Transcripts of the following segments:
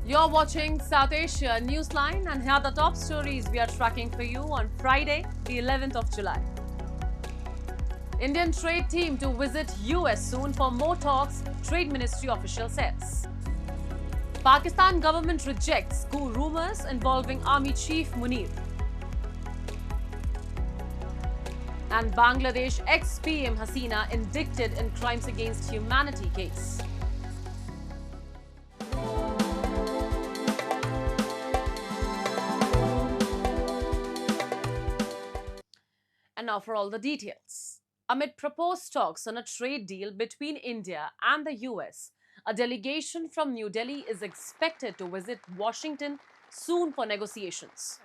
You're watching South Asia Newsline, and here are the top stories we are tracking for you on Friday, the 11th of July. Indian trade team to visit US soon for more talks, Trade Ministry official says. Pakistan government rejects coup rumors involving Army Chief Munir. And Bangladesh ex-PM Hasina indicted in crimes against humanity case. And now for all the details. Amid proposed talks on a trade deal between India and the US, a delegation from New Delhi is expected to visit Washington soon for negotiations.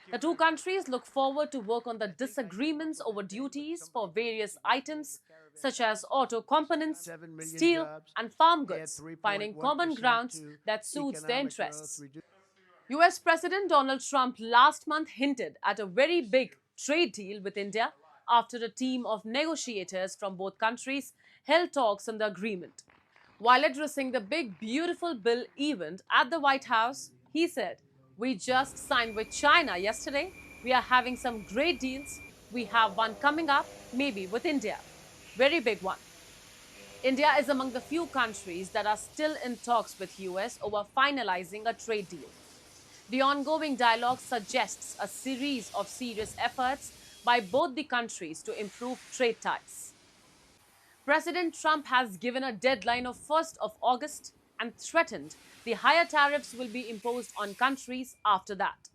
The two countries look forward to work on the disagreements over duties for various items such as auto components, steel and farm goods, finding common grounds that suits their interests. US President Donald Trump last month hinted at a very big trade deal with India after a team of negotiators from both countries held talks on the agreement. While addressing the Big Beautiful Bill event at the White House, he said, "We just signed with China yesterday. We are having some great deals. We have one coming up, maybe with India. Very big one." India is among the few countries that are still in talks with US over finalizing a trade deal. The ongoing dialogue suggests a series of serious efforts by both the countries to improve trade ties. President Trump has given a deadline of 1st of August and threatened the higher tariffs will be imposed on countries after that.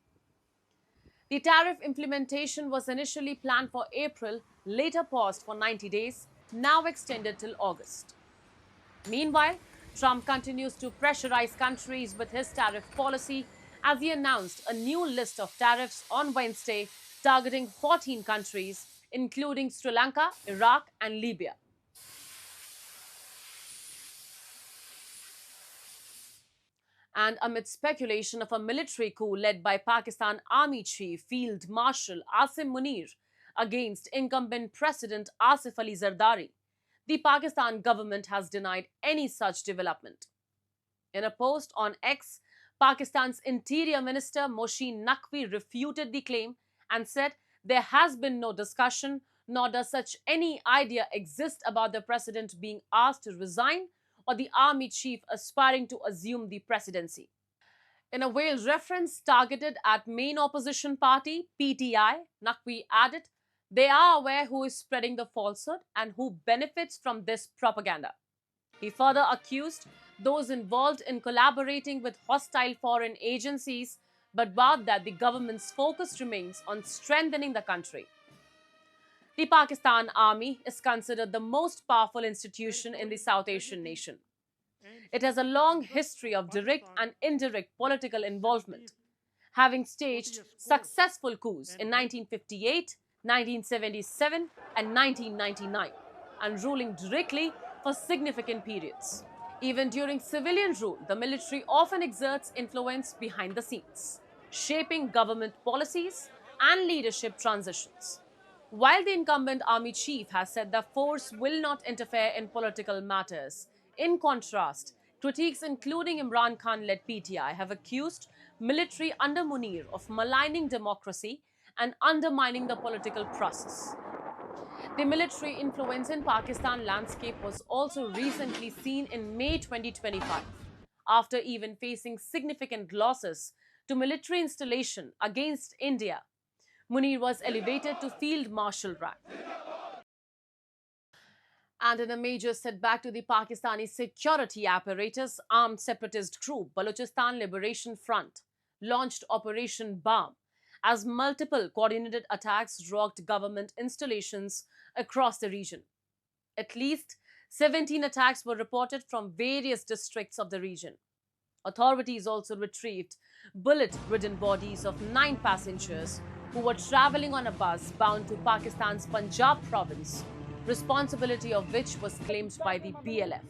The tariff implementation was initially planned for April, later paused for 90 days, now extended till August. Meanwhile, Trump continues to pressurize countries with his tariff policy as he announced a new list of tariffs on Wednesday targeting 14 countries, including Sri Lanka, Iraq, and Libya. And amid speculation of a military coup led by Pakistan Army Chief Field Marshal Asim Munir against incumbent President Asif Ali Zardari, the Pakistan government has denied any such development. In a post on X, Pakistan's Interior Minister Mohsin Naqvi refuted the claim and said there has been no discussion, nor does such any idea exist about the president being asked to resign or the army chief aspiring to assume the presidency. In a veiled reference targeted at main opposition party PTI, Naqvi added, "They are aware who is spreading the falsehood and who benefits from this propaganda." He further accused those involved in collaborating with hostile foreign agencies, but vowed that the government's focus remains on strengthening the country. The Pakistan Army is considered the most powerful institution in the South Asian nation. It has a long history of direct and indirect political involvement, having staged successful coups in 1958, 1977, and 1999, and ruling directly for significant periods. Even during civilian rule, the military often exerts influence behind the scenes, shaping government policies and leadership transitions. While the incumbent army chief has said the force will not interfere in political matters, in contrast, critiques including Imran Khan-led PTI have accused military under Munir of maligning democracy and undermining the political process. The military influence in Pakistan landscape was also recently seen in May 2025, after even facing significant losses to military installation against India. Munir was elevated to Field Marshal rank. And in a major setback to the Pakistani security apparatus, armed separatist group Balochistan Liberation Front launched Operation Balm as multiple coordinated attacks rocked government installations across the region. At least 17 attacks were reported from various districts of the region. Authorities also retrieved bullet-ridden bodies of 9 passengers who were traveling on a bus bound to Pakistan's Punjab province, responsibility of which was claimed by the BLF.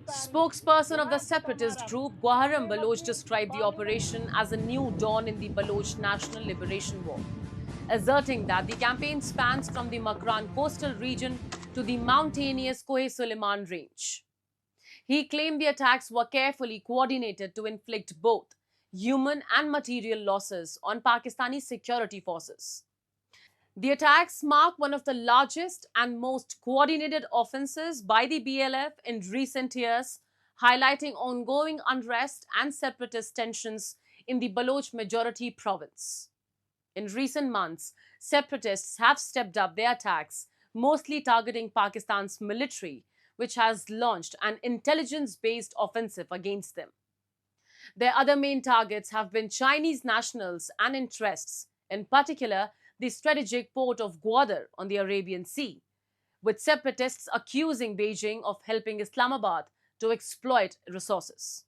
Spokesperson of the separatist group, Gwaharam Baloch, described the operation as a new dawn in the Baloch National Liberation War, asserting that the campaign spans from the Makran coastal region to the mountainous Koh-e-Suleiman range. He claimed the attacks were carefully coordinated to inflict both human and material losses on Pakistani security forces. The attacks mark one of the largest and most coordinated offenses by the BLF in recent years, highlighting ongoing unrest and separatist tensions in the Baloch majority province. In recent months, separatists have stepped up their attacks, mostly targeting Pakistan's military, which has launched an intelligence based offensive against them. Their other main targets have been Chinese nationals and interests, in particular, the strategic port of Gwadar on the Arabian Sea, with separatists accusing Beijing of helping Islamabad to exploit resources.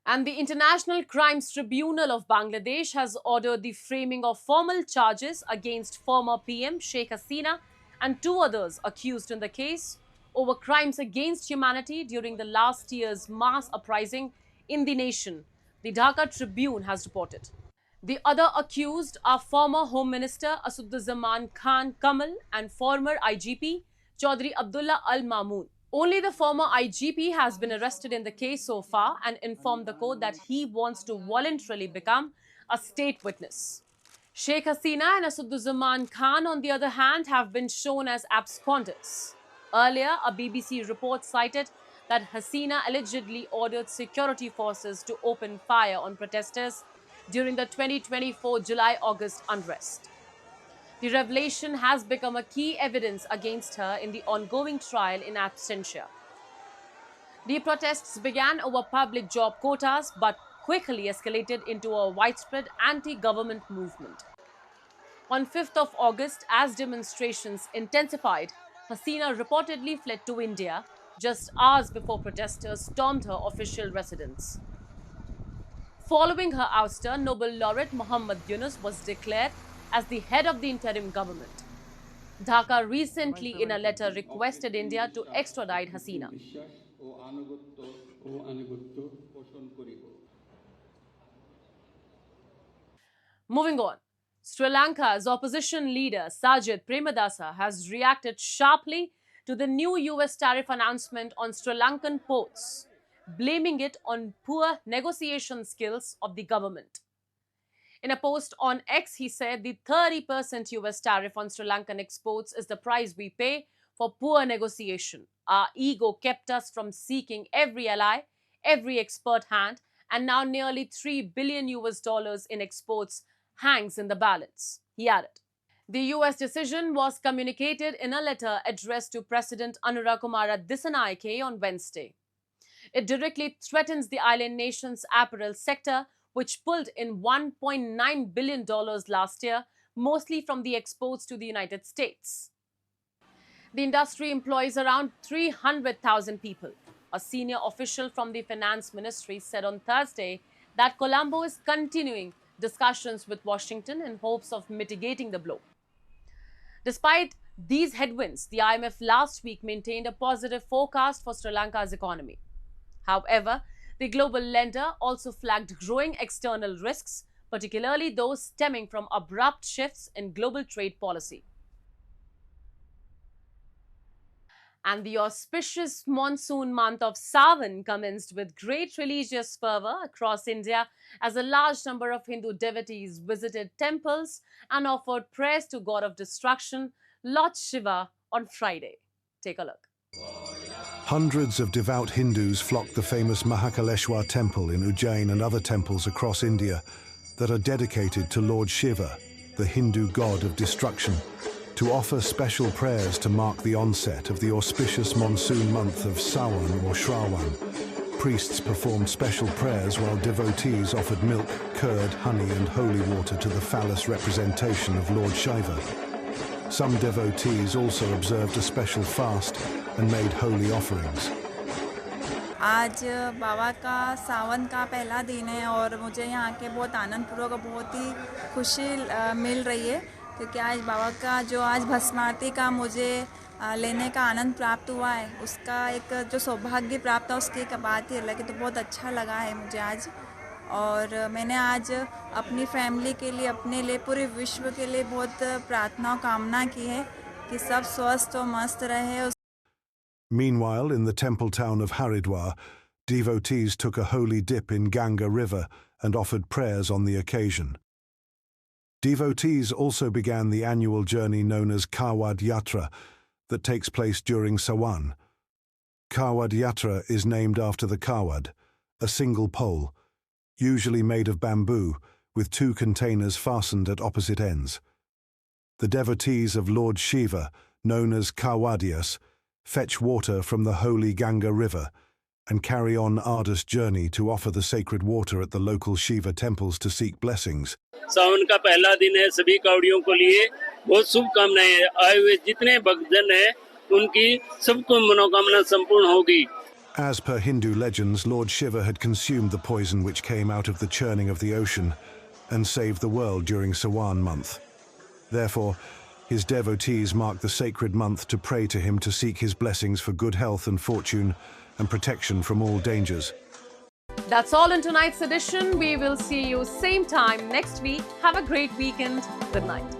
And the International Crimes Tribunal of Bangladesh has ordered the framing of formal charges against former PM Sheikh Hasina and two others accused in the case over crimes against humanity during the last year's mass uprising in the nation, the Dhaka Tribune has reported. The other accused are former Home Minister Asuduzzaman Khan Kamal and former IGP Chaudhry Abdullah Al Mamoon. Only the former IGP has been arrested in the case so far and informed the court that he wants to voluntarily become a state witness. Sheikh Hasina and Asuduzzaman Khan, on the other hand, have been shown as absconders. Earlier, a BBC report cited that Hasina allegedly ordered security forces to open fire on protesters during the 2024 July-August unrest. The revelation has become a key evidence against her in the ongoing trial in absentia. The protests began over public job quotas but quickly escalated into a widespread anti-government movement. On 5th of August, as demonstrations intensified, Hasina reportedly fled to India just hours before protesters stormed her official residence. Following her ouster, Nobel laureate Muhammad Yunus was declared as the head of the interim government. Dhaka recently, in a letter, requested India to extradite Hasina. Moving on, Sri Lanka's opposition leader Sajid Premadasa has reacted sharply to the new US tariff announcement on Sri Lankan ports, blaming it on poor negotiation skills of the government. In a post on X, he said the 30% US tariff on Sri Lankan exports is the price we pay for poor negotiation. Our ego kept us from seeking every ally, every expert hand, and now nearly $3 billion in exports hangs in the balance, he added. The US decision was communicated in a letter addressed to President Anurakumara Dissanayake on Wednesday. It directly threatens the island nation's apparel sector, which pulled in $1.9 billion last year, mostly from the exports to the United States. The industry employs around 300,000 people. A senior official from the finance ministry said on Thursday that Colombo is continuing discussions with Washington in hopes of mitigating the blow. Despite these headwinds, the IMF last week maintained a positive forecast for Sri Lanka's economy. However, the global lender also flagged growing external risks, particularly those stemming from abrupt shifts in global trade policy. And the auspicious monsoon month of Sawan commenced with great religious fervor across India as a large number of Hindu devotees visited temples and offered prayers to God of destruction, Lord Shiva, on Friday. Take a look. Hundreds of devout Hindus flocked the famous Mahakaleshwar temple in Ujjain and other temples across India that are dedicated to Lord Shiva, the Hindu god of destruction, to offer special prayers to mark the onset of the auspicious monsoon month of Sawan or Shravan. Priests performed special prayers while devotees offered milk, curd, honey and holy water to the phallus representation of Lord Shiva. Some devotees also observed a special fast and made holy offerings. आज बाबा का सावन का पहला दिन है और मुझे यहाँ के बहुत आनंदपूर्वक बहुत ही खुशी मिल रही है क्योंकि आज बाबा का जो आज भस्म आरती का मुझे लेने का आनंद प्राप्त हुआ है उसका एक जो सौभाग्य प्राप्त है उसकी एक बात ही अलग है तो बहुत अच्छा लगा है मुझे आज और मैंने आज अपनी फैमिली के लिए अपने लिए पूरे विश्व के लिए बहुत प्रार्थना और कामना की है कि सब स्वस्थ और मस्त रहे। Meanwhile, in the temple town of Haridwar, devotees took a holy dip in Ganga River and offered prayers on the occasion. Devotees also began the annual journey known as Kawad Yatra that takes place during Sawan. Kawad Yatra is named after the Kawad, a single pole, usually made of bamboo, with 2 containers fastened at opposite ends. The devotees of Lord Shiva, known as Kawadiyas, fetch water from the holy Ganga River and carry on arduous journey to offer the sacred water at the local Shiva temples to seek blessings. सावन का पहला दिन है, सभी कावड़ियों को लिए बहुत शुभकामनाएं। आए हुए जितने भक्तजन हैं उनकी सबको मनोकामना संपूर्ण होगी। As per Hindu legends, Lord Shiva had consumed the poison which came out of the churning of the ocean and saved the world during Sawan month. Therefore, his devotees mark the sacred month to pray to him to seek his blessings for good health and fortune and protection from all dangers. That's all in tonight's edition. We will see you same time next week. Have a great weekend. Good night.